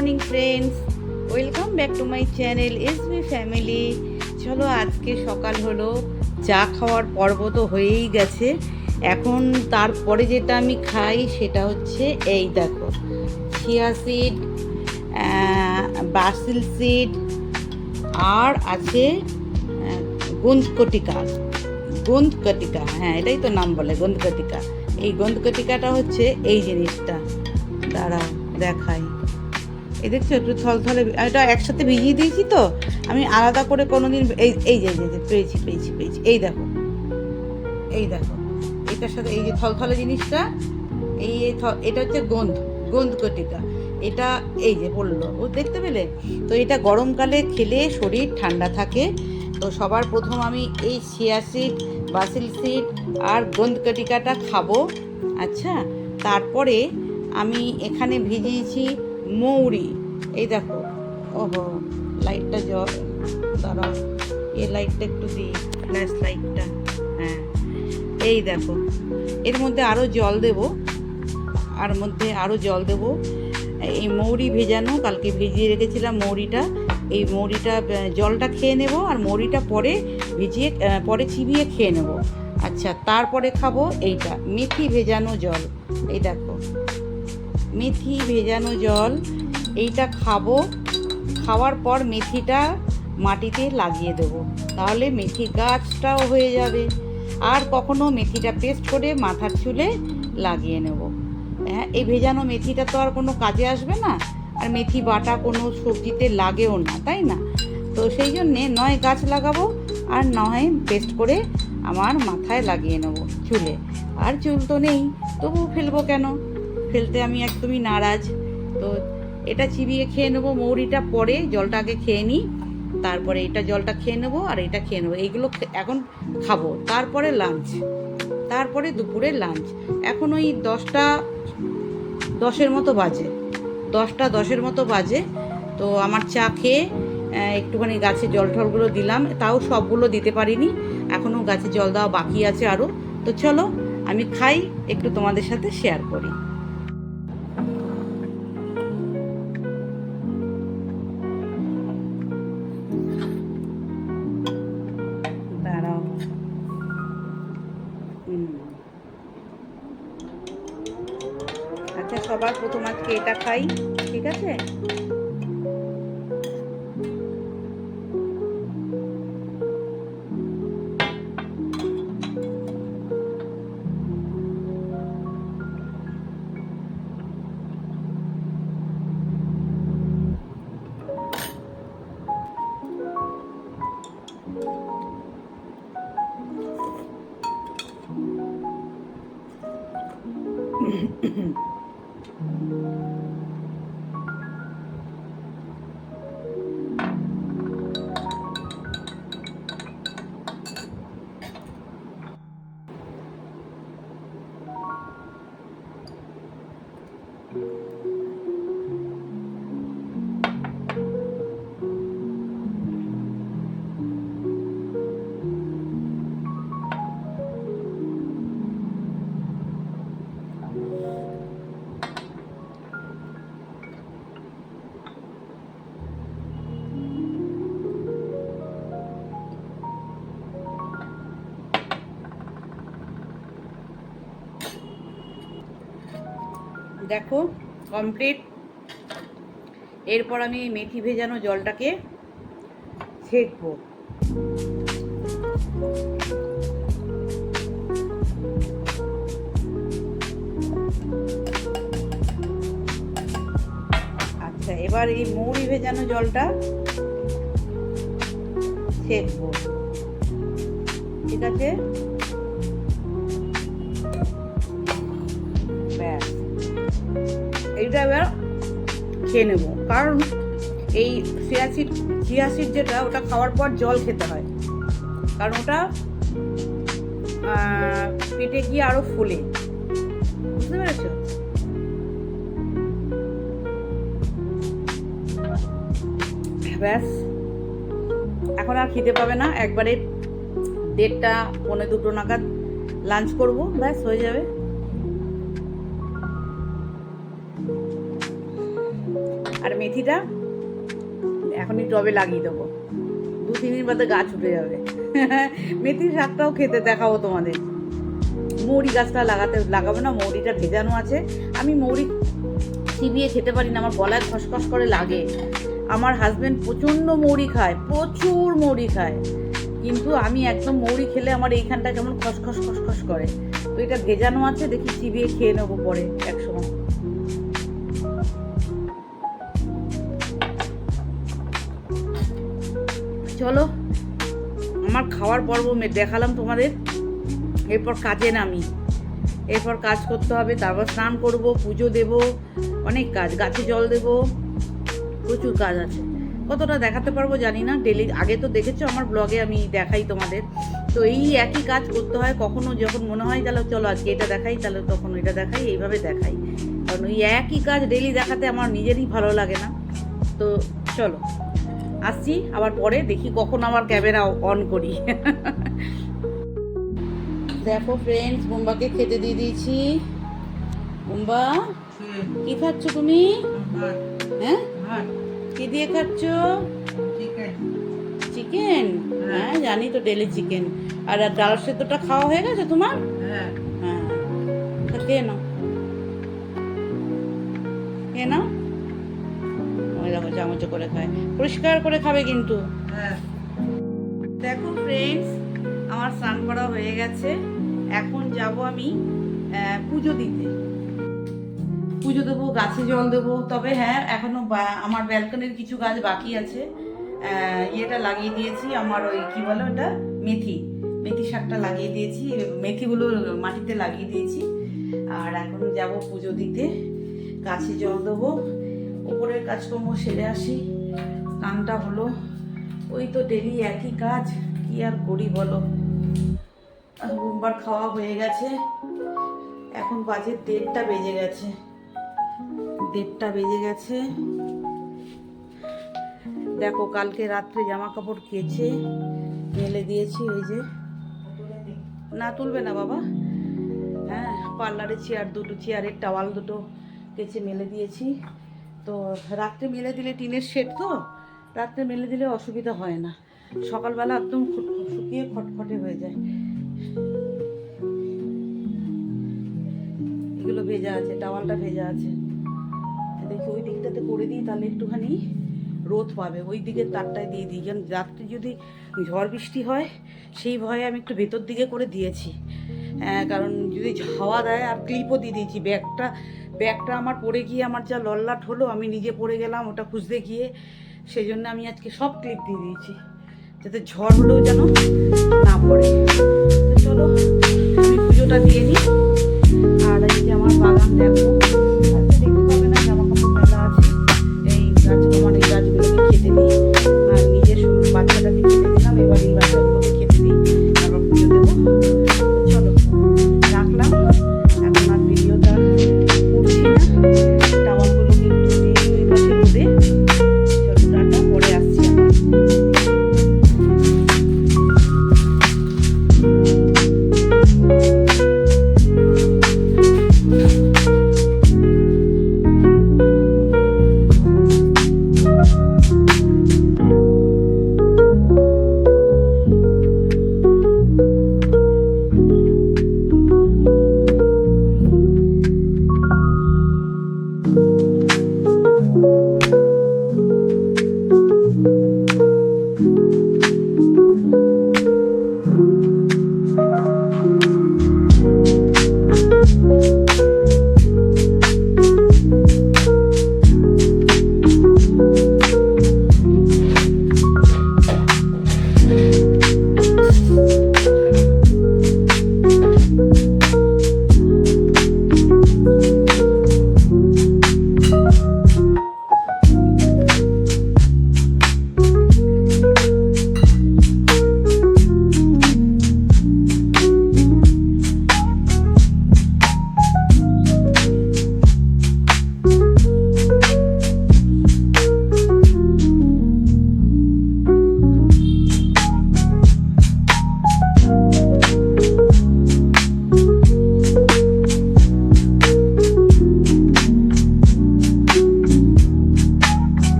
Morning friends, welcome back to my channel SB family. চলো, আজকে সকাল হলো, চা খাওয়ার পর্ব তো হয়েই গেছে। এখন তারপরে যেটা আমি খাই সেটা হচ্ছে এই দেখো, চিয়া সিড, বাসিল সিড, আর আছে গোন্দকটিকা। গোন্দকটিকা, হ্যাঁ এটাই তো নাম বলে, গোন্দকটিকা। এই গোন্দকটিকাটা হচ্ছে এই জিনিসটা, দাঁড়াও দেখাই। এই দেখছো একটু থলথলে, এটা একসাথে ভিজিয়ে দিয়েছি তো, আমি আলাদা করে কোনোদিন এই এই যে পেয়েছি পেয়েছি পেয়েছি, এই দেখো এই দেখো, এটার সাথে এই যে থলথলে জিনিসটা, এই এটা হচ্ছে গোন্দকটিকা। এটা এই যে বললো ও, দেখতে পেলে তো? এটা গরমকালে খেলে শরীর ঠান্ডা থাকে। তো সবার প্রথম আমি এই চিয়া সিড, বাসিল সিড আর গোন্দকটিকাটা খাবো। আচ্ছা, তারপরে আমি এখানে ভিজিয়েছি মৌরি। এই দেখো, ওহো লাইটটা দাঁড়াও, এই লাইটটা একটু দিই, ফ্ল্যাশ লাইটটা। হ্যাঁ, এই দেখো, এর মধ্যে আরও জল দেবো, জল দেবো। এই মৌরি ভেজানো, কালকে ভিজিয়ে রেখেছিলাম মৌরিটা। এই মৌরিটা জলটা খেয়ে নেব, আর মৌরিটা পরে চিবিয়ে খেয়ে নেব। আচ্ছা, তারপরে খাবো এইটা মেথি ভেজানো জল। এই দেখো, মেথি ভেজানো জল, এইটা খাবো। খাওয়ার পর মেথিটা মাটিতে লাগিয়ে দেবো, তাহলে মেথি গাছটাও হয়ে যাবে। আর কখনো মেথিটা পেস্ট করে মাথার চুলে লাগিয়ে নেব। হ্যাঁ, এই ভেজানো মেথিটা তো আর কোনো কাজে আসবে না, আর মেথি বাটা কোনো সবজিতে লাগেও না, তাই না? তো সেই জন্যে নয় গাছ লাগাবো, আর নয় পেস্ট করে আমার মাথায় লাগিয়ে নেব, চুলে। আর চুল তো নেই, তবু ফেলবো কেন? ফেলতে আমি একদমই নারাজ। তো এটা চিবিয়ে খেয়ে নেবো, মৌরিটা পরে, জলটা আগে খেয়ে নিই, তারপরে এটা জলটা খেয়ে নেবো, আর এটা খেয়ে নেবো। এইগুলো এখন খাবো, তারপরে লাঞ্চ, তারপরে দুপুরে লাঞ্চ। এখন ওই 10:10 মতো বাজে, 10:10 মতো বাজে। তো আমার চা খেয়ে একটুখানি গাছে জল টলগুলো দিলাম, তাও সবগুলো দিতে পারিনি, এখনও গাছে জল দেওয়া বাকি আছে আরও। তো চলো আমি খাই, একটু তোমাদের সাথে শেয়ার করি। দাঁড়াও, আচ্ছা সবার প্রথম আজকে এটা খাই, ঠিক আছে? দেখো কমপ্লিট। এরপর আমি মেথি ভেজানো জলটাকে ছেঁকবো। আচ্ছা, এবার এই মৌরি ভেজানো জলটা ছেঁকবো, ঠিক আছে? ব্যাস, এইটা এবার খেয়ে নেবো, কারণ এই চিয়া সিড যেটা, ওটা খাওয়ার পর জল খেতে হয়, কারণ ওটা পেটে গিয়ে আরো ফোলে, বুঝতে পেরেছ? ব্যাস, এখন আর খেতে পাবে না, একবারে 1:30 পৌনে 2 নাগাদ লাঞ্চ করবো, ব্যাস হয়ে যাবে। আর মেথিটা এখনই টবে লাগিয়ে দেবো, 2-3 দিন বাদে গাছ উঠে যাবে। মেথির শাকটাও খেতে দেখাবো তোমাদের। মৌরি গাছটা লাগাবো না, মৌরিটা ভেজানো আছে। আমি মৌরি চিবিয়ে খেতে পারি না, আমার গলায় খসখস করে লাগে। আমার হাজব্যান্ড প্রচণ্ড মৌরি খায়, প্রচুর মৌরি খায়, কিন্তু আমি একদম মৌরি খেলে আমার এইখানটা কেমন খসখস খসখস করে। তো এটা ভেজানো আছে, দেখি চিবিয়ে খেয়ে নেবো পরে একসময়। চলো, আমার খাওয়ার পর্ব দেখালাম তোমাদের, এরপর কাজে নামি। এরপর কাজ করতে হবে, তারপর স্নান করব, পুজো দেব, অনেক কাজ, গাছে জল দেব, প্রচুর কাজ আছে। কতটা দেখাতে পারবো জানি না, ডেলি আগে তো দেখেছো আমার ব্লগে আমি দেখাই তোমাদের। তো এই একই কাজ করতে হয়, কখনো যখন মনে হয় তাহলে চলো আজকে এটা দেখাই, তাহলে তখন এটা দেখাই, এইভাবে দেখাই। কারণ ওই একই কাজ ডেলি দেখাতে আমার নিজেরই ভালো লাগে না। তো চলো আসছি আবার পরে, দেখি কখন আবার ক্যামেরা অন করি। দেখো ফ্রেন্ডস, বুম্বাকে খেতে দিয়ে দিয়েছি। বুম্বা, কি খাচ্ছ তুমি? হ্যাঁ, কি দিয়ে খাচ্ছ? চিকেন? হ্যাঁ জানি তো, ডেলি চিকেন। আর ডাল সেদ্ধটা খাওয়া হয়ে গেছে তোমার? হ্যাঁ, খেয়ে নাও, খেয়ে নাও। ওই দেখো চামচ করে খায়, পরিষ্কার করে খাবে কিন্তু। দেখো ফ্রেন্ডস, আমার স্নান করা হয়ে গেছে, এখন যাব আমি পুজো দিতে। পুজো দেবো, গাছে জল দেবো। তবে হ্যাঁ, এখনো আমার ব্যালকনির কিছু গাছ বাকি আছে। ইয়েটা লাগিয়ে দিয়েছি, আমার ওই কি বলো ওটা, মেথি শাকটা লাগিয়ে দিয়েছি, মেথিগুলো মাটিতে লাগিয়ে দিয়েছি। আর এখন যাব পুজো দিতে, গাছে জল দেবো, উপরের কাজকর্ম সেরে আসি। স্নানটা হলো, ওই তো ডেলি একই কাজ, কি আর করি বলো। রোববার খাওয়া হয়ে গেছে, এখন বাজে 1:30 বেজে গেছে। 1:30 বেজে গেছে। দেখো কালকে রাত্রে জামা কাপড় কেচে মেলে দিয়েছি, ওই যে। না তুলবে না বাবা। হ্যাঁ, পার্লারের চেয়ারের টাওয়াল দুটো কেচে মেলে দিয়েছি। তো রাত্রে মেলে দিলে, টিনের শেড তো, রাত্রে মেলে দিলে অসুবিধা হয় না, সকালবেলা একদম শুকিয়ে খটখটে হয়ে যায়। এগুলো ভেজা আছে, টাওয়ালটা ভেজা আছে। দেখি ওই দিকটাতে করে দিই, তাহলে একটুখানি রোদ পাবে। ওই দিকের তারটায় দিয়ে দিই, কারণ রাত্রে যদি ঝড় বৃষ্টি হয় সেই ভয়ে আমি একটু ভেতর দিকে করে দিয়েছি। কারণ যদি হাওয়া দেয়, আর ক্লিপও দিয়ে দিয়েছি। ব্যাগটা আমার পড়ে গিয়ে আমার যা লল্লাট হলো, আমি নিজে পড়ে গেলাম ওটা খুঁজতে গিয়ে। সেই জন্য আমি আজকে সব ক্লিপ দিয়ে দিয়েছি, যাতে ঝড় হলেও যেন না পড়ে। তো চলো আমি পুজোটা দিয়ে নিই। আর এই যে আমার বাগান দেখো, দেখতে পাবে না, জামা কাপড় মেলা আছে। এই আমার এই গাছগুলোকে খেতে দিই, আর নিজের বাচ্চাটাকে খেতে দিলাম, এবার এই বাচ্চাগুলোকে খেতে দিই, তারপর পুজো দেবো। চলো রাখলাম, এখন আর ভিডিওটা করছি না, টাওয়ালগুলোকে একটু দিয়ে ওই পাশে রোদে। চলো টাটা, পরে আসছি আবার।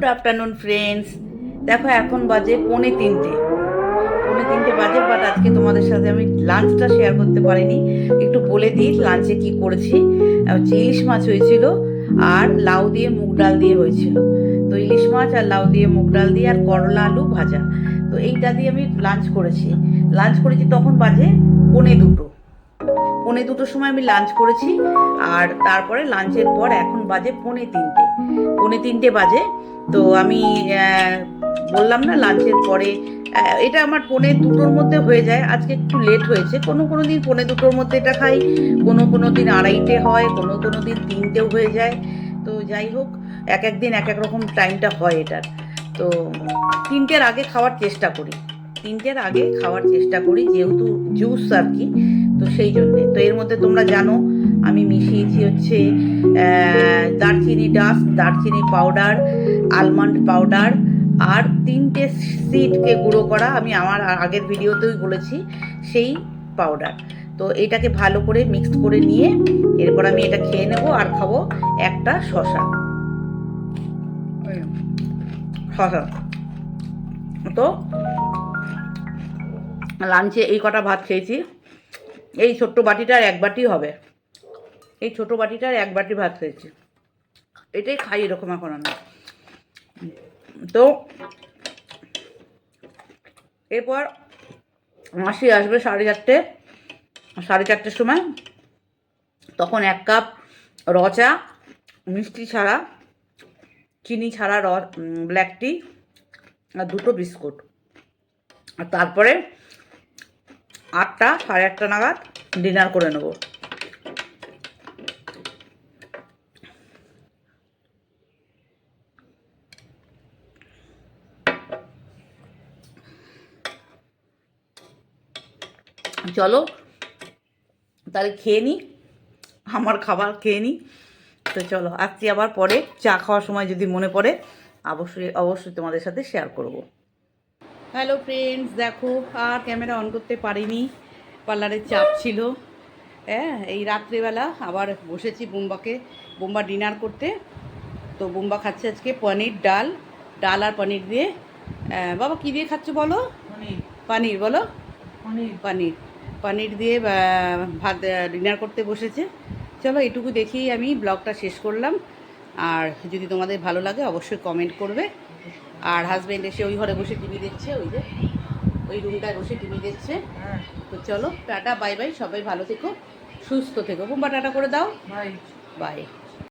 Good afternoon friends. দেখো এখন বাজে 3:45 বাজে, বাট আজকে তোমাদের সাথে আমি লাঞ্চটা শেয়ার করতে পারিনি। একটু বলে দিই লাঞ্চে কি করেছি। ইলিশ মাছ হয়েছিল আর লাউ দিয়ে মুগ ডাল দিয়ে হয়েছিল। তো ইলিশ মাছ আর লাউ দিয়ে মুগ ডাল দিয়ে আর করলা আলু ভাজা, তো এইটা দিয়ে আমি লাঞ্চ করেছি। তখন বাজে 2:45 সময় আমি লাঞ্চ করেছি। আর তারপরে লাঞ্চের পর এখন বাজে 3:45 বাজে। তো আমি বললাম না লাঞ্চের পরে, এটা আমার 2:45 মধ্যে হয়ে যায়। আজকে একটু লেট হয়েছে, কোনো দিন 2:45 মধ্যে এটা খাই, কোনো দিন 2:30 হয়, কোনো দিন 3টেও হয়ে যায়। তো যাই হোক, এক দিন এক রকম টাইমটা হয় এটার। তো 3টের আগে খাওয়ার চেষ্টা করি, যেহেতু জুস আর কি, তো সেই জন্যে। তো এর মধ্যে তোমরা জানো আমি মিশিয়েছি হচ্ছে দারচিনি ডাস্ট, দারচিনি পাউডার, আলমন্ড পাউডার আর 3টে সিডকে গুঁড়ো করা, আমি আমার আগের ভিডিওতেই বলেছি সেই পাউডার। তো এটাকে ভালো করে মিক্সড করে নিয়ে এরপর আমি এটা খেয়ে নেব আর খাবো একটা শসা। তো লাঞ্চে এই কটা ভাত খেয়েছি। এই ছোট্ট বাটিটার 1 বাটি হবে, এই ছোট বাটিটার 1 বাটি ভাত খেয়েছি। এটাই খাই এরকম এখন আমি। তো এরপর মাসি আসবে 4:30 সময়, তখন 1 কাপ র চা, মিষ্টি ছাড়া, চিনি ছাড়া ব্ল্যাক টি আর 2টো বিস্কুট। আর তারপরে 8টা 8:30 নাগাদ ডিনার করে নেব। চলো তাহলে খেয়ে নিই, আমার খাবার খেয়ে নিই। তো চলো, আসছি আবার পরে চা খাওয়ার সময়, যদি মনে পড়ে অবশ্যই তোমাদের সাথে শেয়ার করব। হ্যালো ফ্রেন্ডস, দেখো আর ক্যামেরা অন করতে পারিনি, পার্লারের চাপ ছিল। এই রাত্রেবেলা আবার বসেছি বোম্বা ডিনার করতে। তো বোম্বা খাচ্ছে আজকে ডাল আর পনির দিয়ে। বাবা কী দিয়ে খাচ্ছ বলো? পনির বলো, পনির দিয়ে ভাত ডিনার করতে বসেছে। চলো এটুকু দেখেই আমি ব্লগটা শেষ করলাম। আর যদি তোমাদের ভালো লাগে অবশ্যই কমেন্ট করবে। আর হাজব্যান্ড এসে ওই ঘরে বসে টিভি দেখছে, ওই রুমটায় বসে টিভি দেখছে। তো চলো টাটা, বাই বাই, সবাই ভালো থেকো, সুস্থ থেকো। বোম্বা টাটা করে দাও, বাই।